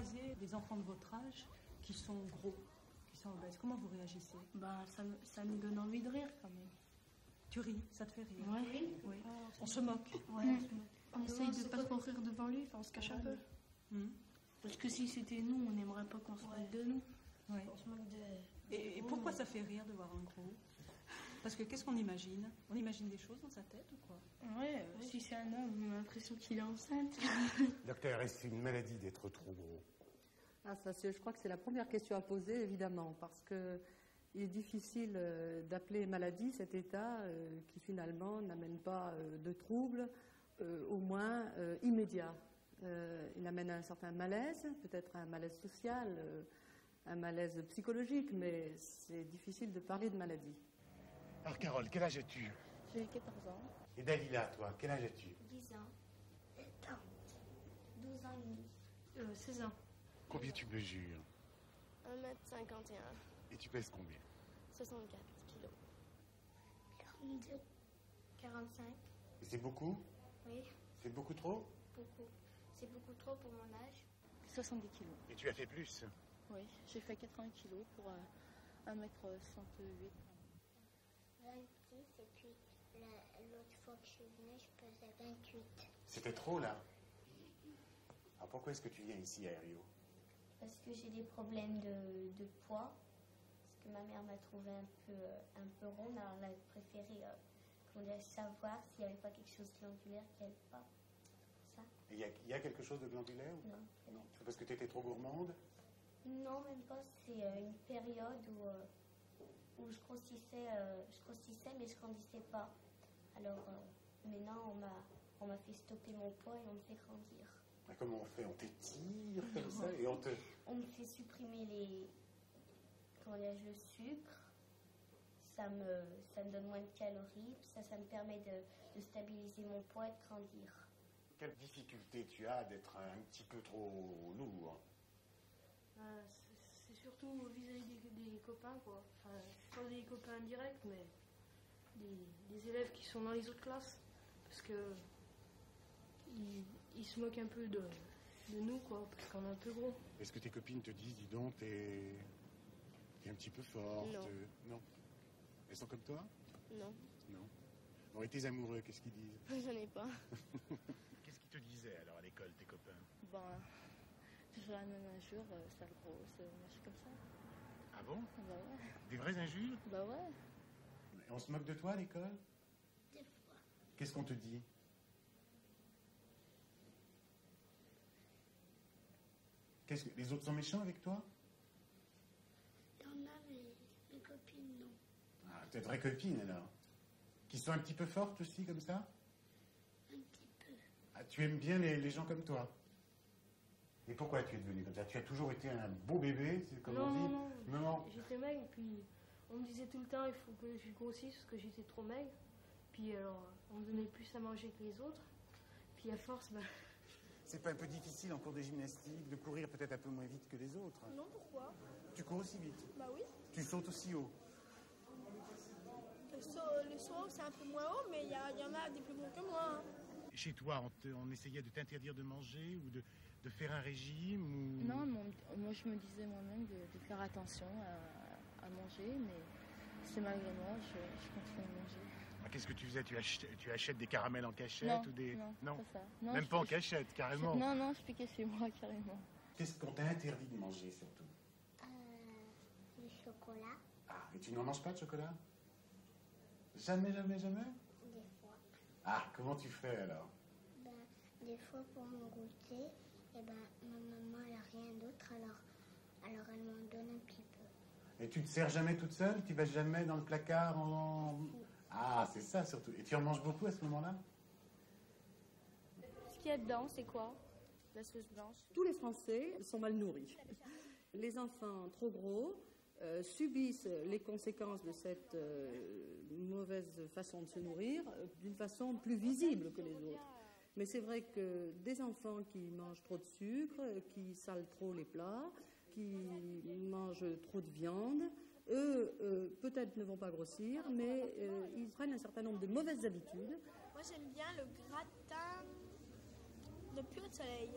croisez des enfants de votre âge qui sont gros, qui sont obèses, comment vous réagissez? Ça nous donne envie de rire quand même. Tu ris, ça te fait rire? Oui. Oui. On se moque. Ouais, on essaye de pas trop rire devant lui, on se cache un peu. Parce que si c'était nous, on n'aimerait pas qu'on se moque de nous. Ouais. On se moque de... Et pourquoi ça fait rire de voir un gros? Parce que qu'est-ce qu'on imagine? On imagine des choses dans sa tête ou quoi? Ouais, si c'est un homme, on a l'impression qu'il est enceinte. Docteur, est-ce une maladie d'être trop gros? Je crois que c'est la première question à poser, évidemment, parce que il est difficile d'appeler maladie cet état qui finalement n'amène pas de troubles, au moins immédiats. Il amène à un certain malaise, peut-être un malaise social, un malaise psychologique, mais c'est difficile de parler de maladie. Alors Carole, quel âge as-tu? J'ai 14 ans. Et Dalila, toi, quel âge as-tu? 10 ans. 12 ans et demi. 16 ans. Combien tu mesures? 1m51. Et tu pèses combien? 64 kilos. 42. 45. Et c'est beaucoup? Oui, C'est beaucoup trop? beaucoup. C'est beaucoup trop pour mon âge. 70 kilos. Et tu as fait plus? Oui, j'ai fait 80 kilos pour 1m68. 26 et puis l'autre fois que je suis venue, je pesais 28. C'était trop là? Alors pourquoi est-ce que tu viens ici à Herriot? Parce que j'ai des problèmes de poids. Parce que ma mère m'a trouvé un peu ronde. Alors elle a préféré savoir s'il n'y avait pas quelque chose de glandulaire qui n'allait pas. Ça. Il y a quelque chose de glandulaire? Non. Non. C'est parce que tu étais trop gourmande? Non, même pas. C'est une période où je grossissais, mais je grandissais pas. Alors maintenant, on m'a fait stopper mon poids et on me fait grandir. Mais comment on fait? On t'étire comme ça et On me fait supprimer le sucre. Ça me donne moins de calories. Ça me permet de stabiliser mon poids et de grandir. Quelle difficulté tu as d'être un petit peu trop lourd? C'est surtout vis-à-vis des copains, quoi. Enfin, pas des copains directs, mais des élèves qui sont dans les autres classes. Parce que ils se moquent un peu de nous, quoi, parce qu'on est un peu gros. Est-ce que tes copines te disent, dis donc, t'es un petit peu forte? Non. Non. Elles sont comme toi? Non, Non. Bon, et tes amoureux, qu'est-ce qu'ils disent? j'en ai pas. Qu'est-ce qu'ils te disaient alors à l'école, tes copains? Toujours la même injure, sale grosse, machin comme ça. Ah bon? Bah ouais. Des vraies injures? Bah ouais. Et on se moque de toi à l'école? Des fois. Qu'est-ce qu'on te dit? Les autres sont méchants avec toi? Il y en a, mais mes copines, non. Ah, t'as de vraies copines alors? Qui sont un petit peu fortes aussi, comme ça? Un petit peu. Ah, tu aimes bien les gens comme toi? Et pourquoi tu es devenu comme ça? Tu as toujours été un beau bébé, c'est comme on dit? Non. J'étais maigre, puis on me disait tout le temps il faut que je grossisse parce que j'étais trop maigre. Puis alors, on me donnait plus à manger que les autres. Puis à force, C'est pas un peu difficile en cours de gymnastique de courir peut-être un peu moins vite que les autres? Non, pourquoi? Tu cours aussi vite? Bah oui. Tu sautes aussi haut? Le saut, c'est un peu moins haut, mais il y en a des plus bons que moi. Hein. Chez toi, on essayait de t'interdire de manger ou de faire un régime ou... Non, moi je me disais moi-même de faire attention à manger, mais c'est malgré moi, je continue à manger. Ah, qu'est-ce que tu faisais? Tu achètes des caramels en cachette ou des... Non, pas ça. Non, même pas en cachette, carrément? Non, je piquais chez moi, carrément. Qu'est-ce qu'on t'a interdit de manger, surtout? Le chocolat. Ah, et tu n'en manges pas de chocolat? Jamais? Des fois. Ah, comment tu fais, alors? Des fois, pour mon goûter, ma maman, elle n'a rien d'autre, alors elle m'en donne un petit peu. Et tu te sers jamais toute seule? Tu vas jamais dans le placard en... Ah, c'est ça, surtout. Et tu en manges beaucoup à ce moment-là? Ce qu'il y a dedans, c'est quoi? La sauce blanche. Tous les Français sont mal nourris. Les enfants trop gros subissent les conséquences de cette mauvaise façon de se nourrir d'une façon plus visible que les autres. Mais c'est vrai que des enfants qui mangent trop de sucre, qui salent trop les plats, qui mangent trop de viande, eux, peut-être ne vont pas grossir, mais ils prennent un certain nombre de mauvaises habitudes. Moi, j'aime bien le gratin de purée de soleil.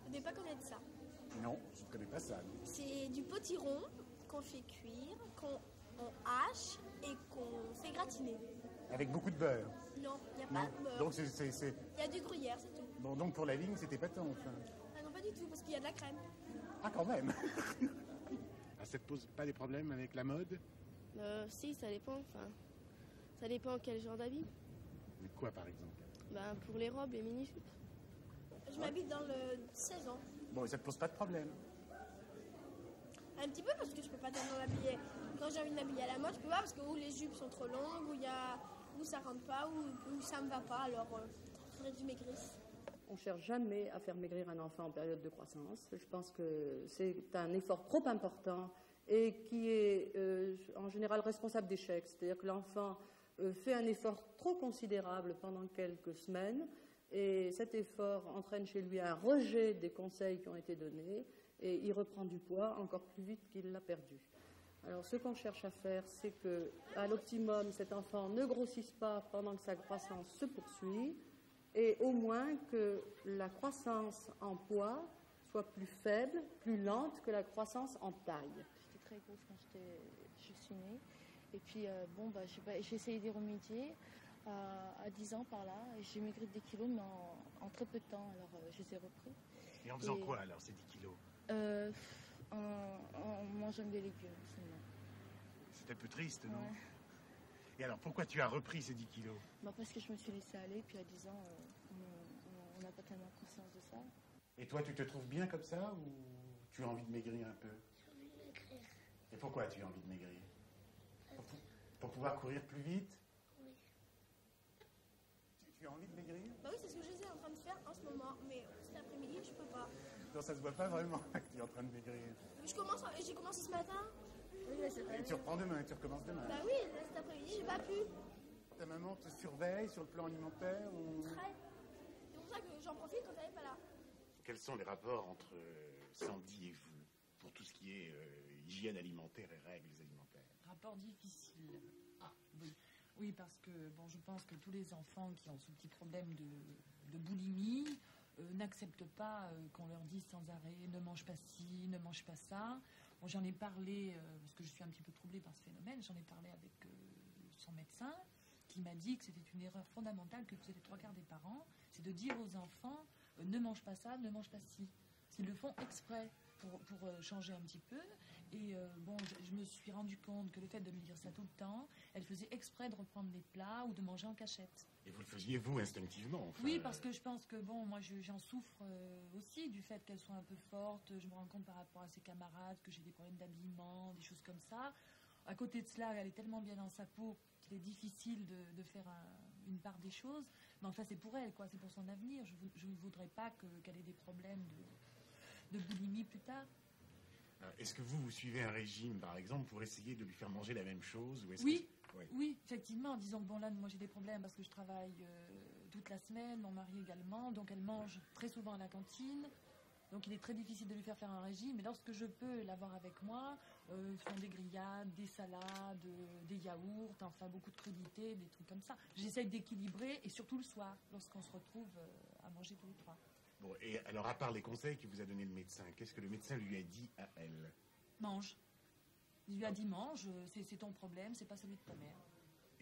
Je ne devais pas connaître ça. Non, je ne connais pas ça. non. C'est du potiron qu'on fait cuire, qu'on hache et qu'on fait gratiner. Avec beaucoup de beurre. Non, il n'y a Non. pas de beurre. Donc, Il y a du gruyère, c'est tout. Bon, donc pour la ligne, c'était pas tant, enfin. Ah non, pas du tout, parce qu'il y a de la crème. Ah, quand même. Ah, ça te pose pas des problèmes avec la mode? Si, ça dépend. Enfin, ça dépend quel genre d'habit. Mais quoi, par exemple? Ben, pour les robes, les mini-jupes. Je m'habille dans le 16 ans. Bon, ça te pose pas de problème. Un petit peu parce que je peux pas tellement m'habiller. Quand j'ai envie de m'habiller à la mode, je peux pas parce que ou les jupes sont trop longues, ou ça rentre pas, ou ça me va pas. Alors, il faudrait que je maigrisse. On ne cherche jamais à faire maigrir un enfant en période de croissance. Je pense que c'est un effort trop important et qui est en général responsable d'échec. C'est-à-dire que l'enfant fait un effort trop considérable pendant quelques semaines et cet effort entraîne chez lui un rejet des conseils qui ont été donnés et il reprend du poids encore plus vite qu'il l'a perdu. Alors ce qu'on cherche à faire, c'est qu'à l'optimum, cet enfant ne grossisse pas pendant que sa croissance se poursuit et au moins que la croissance en poids soit plus faible, plus lente que la croissance en taille. J'étais très grosse quand je suis née. Et puis, j'ai essayé d'y remédier à 10 ans par là. Et j'ai maigri de 10 kilos, mais en très peu de temps. Alors, je les ai repris. Et en faisant quoi, alors, ces 10 kilos? En mangeant des légumes, seulement. C'est un peu triste, non? Ouais. Et alors, pourquoi tu as repris ces 10 kilos? Parce que je me suis laissée aller, puis à 10 ans, on n'a pas tellement conscience de ça. Et toi, tu te trouves bien comme ça ou tu as envie de maigrir un peu? J'ai envie de maigrir. Et pourquoi tu as envie de maigrir? Pour pouvoir courir plus vite? Oui. Tu as envie de maigrir? Bah oui, c'est ce que j'étais en train de faire en ce moment, mais cet après-midi, je peux pas. Non, ça se voit pas vraiment que tu es en train de maigrir. J'ai commencé ce matin. Et tu reprends demain, tu recommences demain. Bah oui, cet après-midi, j'ai pas pu. Ta maman te surveille sur le plan alimentaire ou... Très. C'est pour ça que j'en profite quand elle n'est pas là. Quels sont les rapports entre Sandy et vous pour tout ce qui est hygiène alimentaire et règles alimentaires? Rapport difficile. Ah, oui. Oui, parce que bon, je pense que tous les enfants qui ont ce petit problème de boulimie n'acceptent pas qu'on leur dise sans arrêt ne mange pas ci, ne mange pas ça. Bon, j'en ai parlé, parce que je suis un petit peu troublée par ce phénomène, j'en ai parlé avec son médecin qui m'a dit que c'était une erreur fondamentale que faisaient les 3 quarts des parents, c'est de dire aux enfants ne mange pas ça, ne mange pas ci. Ils le font exprès pour changer un petit peu. Et je me suis rendu compte que le fait de me dire ça tout le temps, elle faisait exprès de reprendre les plats ou de manger en cachette. Et vous le faisiez, vous, instinctivement? Enfin, oui, parce que je pense que, moi, j'en souffre aussi du fait qu'elle soit un peu forte. Je me rends compte par rapport à ses camarades que j'ai des problèmes d'habillement, des choses comme ça. À côté de cela, elle est tellement bien dans sa peau qu'il est difficile de faire une part des choses. Mais enfin, c'est pour elle, quoi. C'est pour son avenir. Je ne voudrais pas qu'elle ait des problèmes de boulimie plus tard. Est-ce que vous suivez un régime, par exemple, pour essayer de lui faire manger la même chose ou oui. Oui, effectivement. Disons que là, moi j'ai des problèmes parce que je travaille toute la semaine, mon mari également, donc elle mange très souvent à la cantine. Donc il est très difficile de lui faire un régime. Mais lorsque je peux l'avoir avec moi, font des grillades, des salades, des yaourts, enfin beaucoup de crudités, des trucs comme ça. J'essaye d'équilibrer et surtout le soir, lorsqu'on se retrouve à manger tous les 3. Bon, et alors, à part les conseils que vous a donné le médecin, qu'est-ce que le médecin lui a dit à elle? Mange. Il lui a dit mange, c'est ton problème, c'est pas celui de ta mère.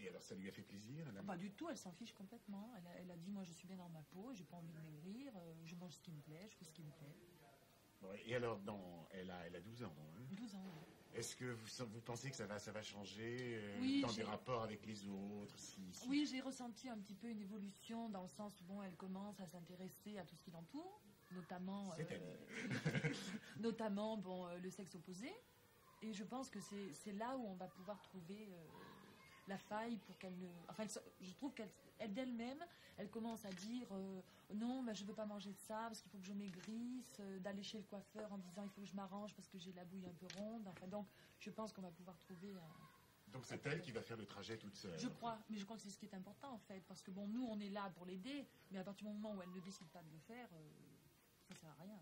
Et alors, ça lui a fait plaisir? Pas du tout, elle s'en fiche complètement. Elle a dit, moi je suis bien dans ma peau, j'ai pas envie de maigrir, je mange ce qui me plaît, je fais ce qui me plaît. Bon, et alors, elle a 12 ans. Hein? 12 ans, oui. Est-ce que vous pensez que ça va changer oui, dans des rapports avec les autres Oui, j'ai ressenti un petit peu une évolution dans le sens où elle commence à s'intéresser à tout ce qui l'entoure, notamment, le sexe opposé. Et je pense que c'est là où on va pouvoir trouver la faille pour qu'elle ne... Enfin, je trouve qu'elle d'elle-même, elle commence à dire non, je ne veux pas manger de ça parce qu'il faut que je maigrisse, d'aller chez le coiffeur en disant il faut que je m'arrange parce que j'ai la bouille un peu ronde. Enfin, donc, je pense qu'on va pouvoir trouver... Donc c'est elle qui va faire le trajet toute seule? Je crois, mais je crois que c'est ce qui est important en fait, parce que nous on est là pour l'aider, mais à partir du moment où elle ne décide pas de le faire, ça ne sert à rien.